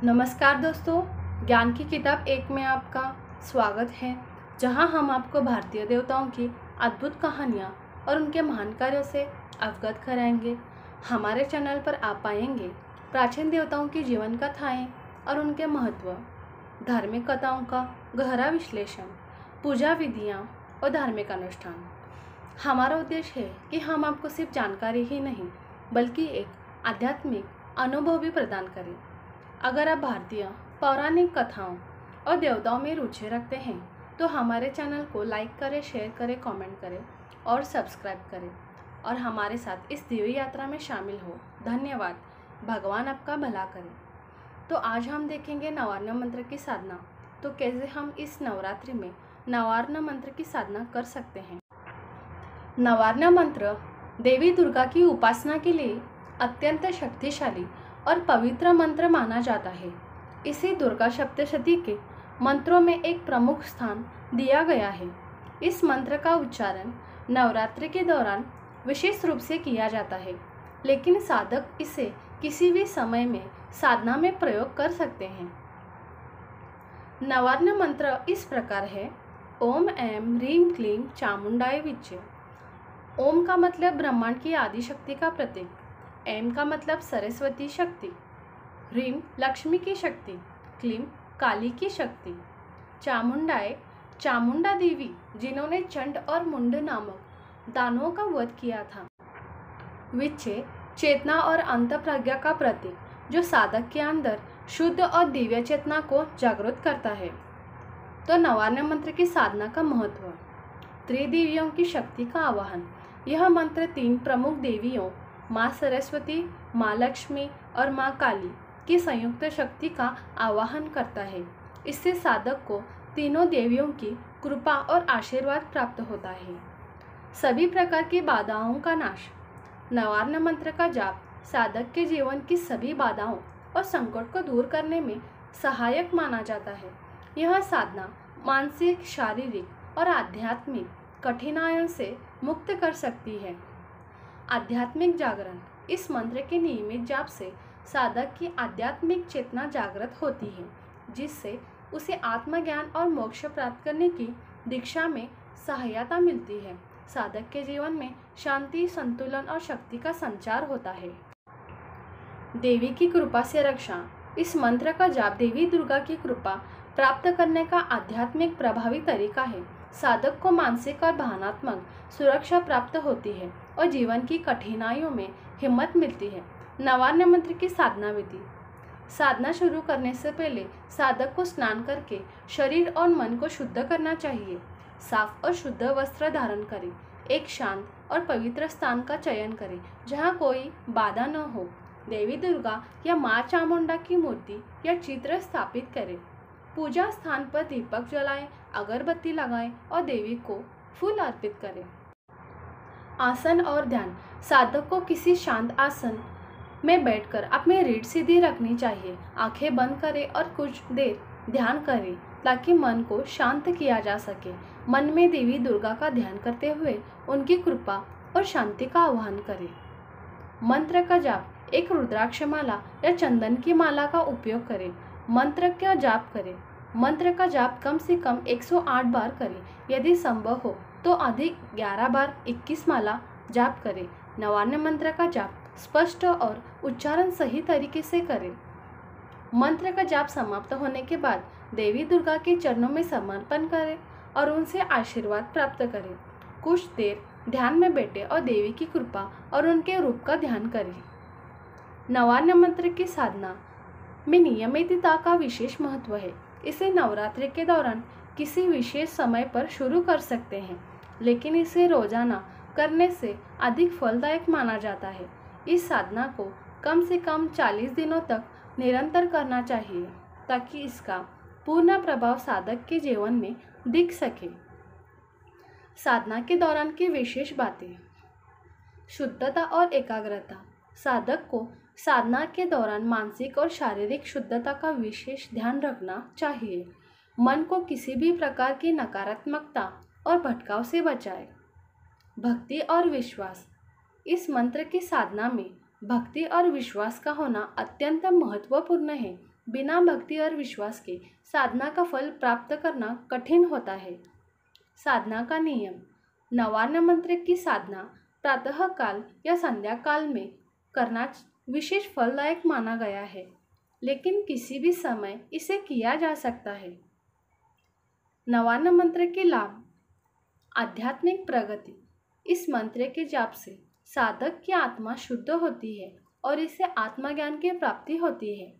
नमस्कार दोस्तों, ज्ञान की किताब एक में आपका स्वागत है, जहां हम आपको भारतीय देवताओं की अद्भुत कहानियां और उनके महान कार्यों से अवगत कराएंगे। हमारे चैनल पर आप पाएंगे प्राचीन देवताओं की जीवन कथाएं और उनके महत्व, धार्मिक कथाओं का गहरा विश्लेषण, पूजा विधियां और धार्मिक अनुष्ठान। हमारा उद्देश्य है कि हम आपको सिर्फ जानकारी ही नहीं बल्कि एक आध्यात्मिक अनुभव भी प्रदान करें। अगर आप भारतीय पौराणिक कथाओं और देवताओं में रुचि रखते हैं तो हमारे चैनल को लाइक करें, शेयर करें, कमेंट करें और सब्सक्राइब करें और हमारे साथ इस दिव्य यात्रा में शामिल हो। धन्यवाद। भगवान आपका भला करे। तो आज हम देखेंगे नवार्ण मंत्र की साधना। तो कैसे हम इस नवरात्रि में नवार्ण मंत्र की साधना कर सकते हैं। नवार्ण मंत्र देवी दुर्गा की उपासना के लिए अत्यंत शक्तिशाली और पवित्र मंत्र माना जाता है। इसे दुर्गा सप्तशती के मंत्रों में एक प्रमुख स्थान दिया गया है। इस मंत्र का उच्चारण नवरात्रि के दौरान विशेष रूप से किया जाता है, लेकिन साधक इसे किसी भी समय में साधना में प्रयोग कर सकते हैं। नवार्ण मंत्र इस प्रकार है। ओम ऐं ह्रीं क्लीं चामुंडाय विच्चे। ओम का मतलब ब्रह्मांड की आदि शक्ति का प्रतीक, ऐं का मतलब सरस्वती शक्ति, ह्रीं लक्ष्मी की शक्ति, क्लीं काली की शक्ति, चामुंडाए चामुंडा देवी जिन्होंने चंड और मुंड नामक दानवों का वध किया था, विच्चे चेतना और अंत प्रज्ञा का प्रतीक जो साधक के अंदर शुद्ध और दिव्य चेतना को जागृत करता है। तो नवार्ण मंत्र की साधना का महत्व। त्रिदेवियों की शक्ति का आवाहन। यह मंत्र 3 प्रमुख देवियों माँ सरस्वती, माँ लक्ष्मी और माँ काली की संयुक्त शक्ति का आवाहन करता है। इससे साधक को तीनों देवियों की कृपा और आशीर्वाद प्राप्त होता है। सभी प्रकार की बाधाओं का नाश। नवार्ण मंत्र का जाप साधक के जीवन की सभी बाधाओं और संकट को दूर करने में सहायक माना जाता है। यह साधना मानसिक, शारीरिक और आध्यात्मिक कठिनाइयों से मुक्त कर सकती है। आध्यात्मिक जागरण। इस मंत्र के नियमित जाप से साधक की आध्यात्मिक चेतना जागृत होती है, जिससे उसे आत्मज्ञान और मोक्ष प्राप्त करने की दीक्षा में सहायता मिलती है। साधक के जीवन में शांति, संतुलन और शक्ति का संचार होता है। देवी की कृपा से रक्षा। इस मंत्र का जाप देवी दुर्गा की कृपा प्राप्त करने का आध्यात्मिक प्रभावी तरीका है। साधक को मानसिक और भावनात्मक सुरक्षा प्राप्त होती है और जीवन की कठिनाइयों में हिम्मत मिलती है। नवार्ण मंत्र की साधना विधि। साधना शुरू करने से पहले साधक को स्नान करके शरीर और मन को शुद्ध करना चाहिए। साफ और शुद्ध वस्त्र धारण करें। एक शांत और पवित्र स्थान का चयन करें जहाँ कोई बाधा न हो। देवी दुर्गा या माँ चामुंडा की मूर्ति या चित्र स्थापित करें। पूजा स्थान पर दीपक जलाएं, अगरबत्ती लगाएं और देवी को फूल अर्पित करें। आसन और ध्यान। साधक को किसी शांत आसन में बैठकर अपनी रीढ़ सीधी रखनी चाहिए। आंखें बंद करें और कुछ देर ध्यान करें ताकि मन को शांत किया जा सके। मन में देवी दुर्गा का ध्यान करते हुए उनकी कृपा और शांति का आह्वान करें। मंत्र का जाप। एक रुद्राक्ष माला या चंदन की माला का उपयोग करें। मंत्र का जाप करें। मंत्र का जाप कम से कम 108 बार करें। यदि संभव हो तो अधिक 11 बार 21 माला जाप करें। नवार्ण मंत्र का जाप स्पष्ट और उच्चारण सही तरीके से करें। मंत्र का जाप समाप्त होने के बाद देवी दुर्गा के चरणों में समर्पण करें और उनसे आशीर्वाद प्राप्त करें। कुछ देर ध्यान में बैठे और देवी की कृपा और उनके रूप का ध्यान करें। नवार्ण मंत्र की साधना में नियमितता का विशेष महत्व है। इसे नवरात्रि के दौरान किसी विशेष समय पर शुरू कर सकते हैं, लेकिन इसे रोजाना करने से अधिक फलदायक माना जाता है। इस साधना को कम से कम 40 दिनों तक निरंतर करना चाहिए ताकि इसका पूर्ण प्रभाव साधक के जीवन में दिख सके। साधना के दौरान की विशेष बातें। शुद्धता और एकाग्रता। साधक को साधना के दौरान मानसिक और शारीरिक शुद्धता का विशेष ध्यान रखना चाहिए। मन को किसी भी प्रकार की नकारात्मकता और भटकाव से बचाए। भक्ति और विश्वास। इस मंत्र की साधना में भक्ति और विश्वास का होना अत्यंत महत्वपूर्ण है। बिना भक्ति और विश्वास के साधना का फल प्राप्त करना कठिन होता है। साधना का नियम। नवान्न मंत्र की साधना प्रातः काल या संध्या काल में करना विशेष फलदायक माना गया है, लेकिन किसी भी समय इसे किया जा सकता है। नवान्न मंत्र के लाभ। आध्यात्मिक प्रगति। इस मंत्र के जाप से साधक की आत्मा शुद्ध होती है और इससे आत्मज्ञान की प्राप्ति होती है।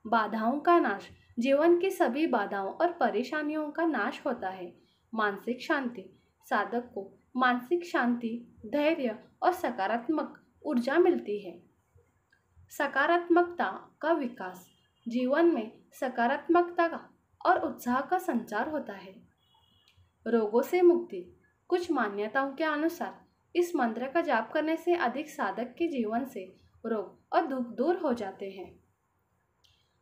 बाधाओं का नाश। जीवन की सभी बाधाओं और परेशानियों का नाश होता है। मानसिक शांति। साधक को मानसिक शांति, धैर्य और सकारात्मक ऊर्जा मिलती है। सकारात्मकता का विकास। जीवन में सकारात्मकता और उत्साह का संचार होता है। रोगों से मुक्ति। कुछ मान्यताओं के अनुसार इस मंत्र का जाप करने से अधिक साधक के जीवन से रोग और दुख दूर हो जाते हैं।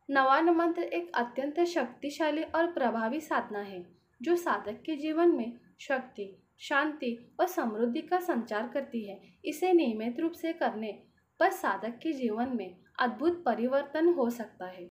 नवान्न मंत्र एक अत्यंत शक्तिशाली और प्रभावी साधना है जो साधक के जीवन में शक्ति, शांति और समृद्धि का संचार करती है। इसे नियमित रूप से करने पर साधक के जीवन में अद्भुत परिवर्तन हो सकता है।